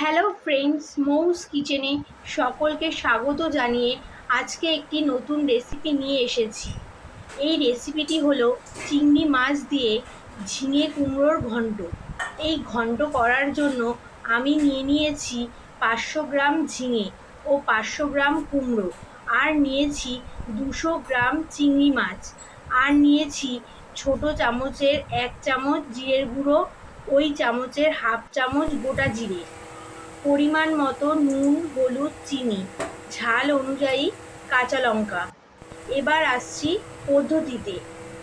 Hello friends, মৌস কিচেনে সকলকে স্বাগত জানিয়ে আজকে একটি নতুন রেসিপি নিয়ে এসেছি। এই রেসিপিটি হলো চিংড়ি মাছ দিয়ে ঝিঙে কুমড়োর ঘন্ট। এই ঘন্ট করার জন্য আমি নিয়ে নিয়েছি 500 গ্রাম ঝিঙে ও 500 গ্রাম কুমড়ো, আর নিয়েছি 200 গ্রাম চিংড়ি মাছ, আর নিয়েছি ছোট চামচের 1 চামচ জিরের গুঁড়ো, ওই চামচের হাফ চামচ গোটা জিরে, পরিমাণ মতো নুন, হলুদ, চিনি, ঝাল অনুযায়ী কাঁচা লঙ্কা। এবার আসছি পদ্ধতিতে।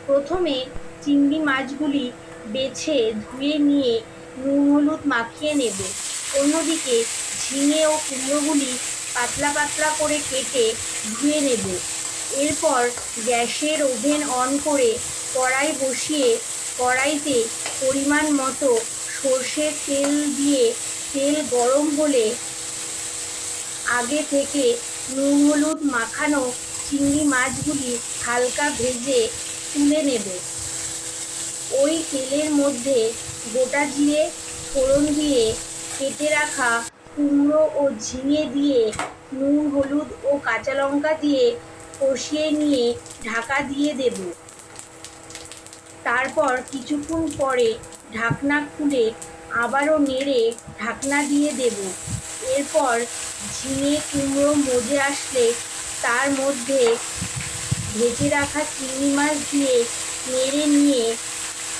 প্রথমে চিংড়ি মাছগুলি বেছে ধুয়ে নিয়ে নুন হলুদ মাখিয়ে নেব। অন্যদিকে ঝিঙে ও কুমড়োগুলি পাতলা পাতলা করে কেটে ধুয়ে নেব। এরপর গ্যাসের ওভেন অন করে কড়াই বসিয়ে কড়াইতে পরিমাণ মতো সর্ষের তেল দিয়ে তেল গরম হলে আগে থেকে নুন হলুদ মাখানো চিংড়ি মাছগুলি হালকা ভেজে তুলে নেব। ওই তেলের মধ্যে গোটা জিরে ফোড়ন দিয়ে কেটে রাখা কুমড়ো ও ঝিঙে দিয়ে নুন হলুদ ও কাঁচা লঙ্কা দিয়ে কষিয়ে নিয়ে ঢাকা দিয়ে দেব। তারপর কিছুক্ষণ পরে ঢাকনা খুলে আবারও নেড়ে ঢাকনা দিয়ে দেব। এরপর ঝিঙে কুমড়ো মজে আসলে তার মধ্যে ভেজে রাখা চিংড়ি মাছ দিয়ে নেড়ে নিয়ে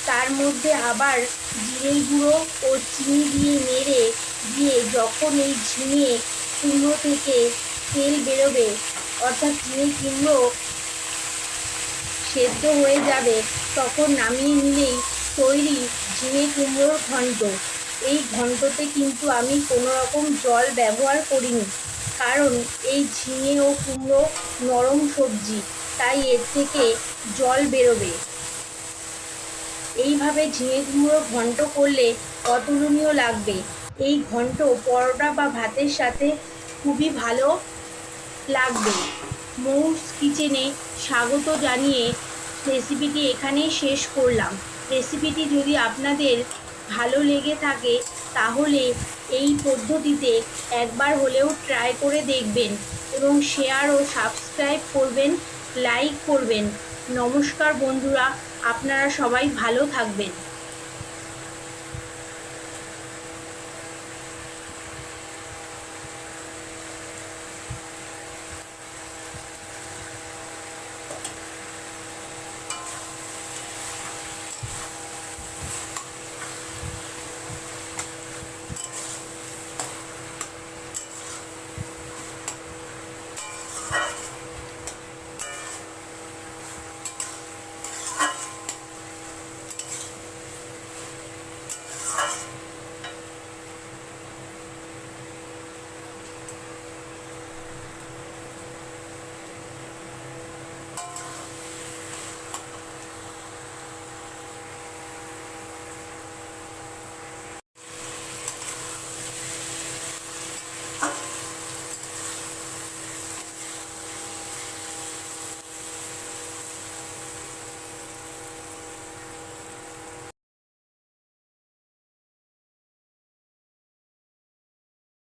তার মধ্যে আবার জিরের গুঁড়ো ও চিনি দিয়ে নেড়ে দিয়ে যখন এই ঝিঙে কুমড়ো থেকে তেল বেরোবে, অর্থাৎ ঝিঙে কুমড়ো সেদ্ধ হয়ে যাবে, তখন নামিয়ে নিলেই তৈরি ঝিঙে কুমড়োর ঘন্ট। এই ঘন্টতে কিন্তু আমি কোনো রকম জল ব্যবহার করিনি, কারণ এই ঝিঙে ও কুমড়ো নরম সবজি, তাই এর থেকে জল বেরোবে। এইভাবে ঝিঙে কুমড়ো ঘন্ট করলে অতুলনীয় লাগবে। এই ঘন্ট পরোটা বা ভাতের সাথে খুবই ভালো লাগবে। মৌস কিচেনে স্বাগত জানিয়ে রেসিপিটি এখানেই শেষ করলাম। রেসিপিটি যদি আপনাদের ভালো লেগে থাকে তাহলে এই পদ্ধতিতে একবার হলেও ট্রাই করে দেখবেন এবং শেয়ার ও সাবস্ক্রাইব করবেন, লাইক করবেন। নমস্কার বন্ধুরা, আপনারা সবাই ভালো থাকবেন।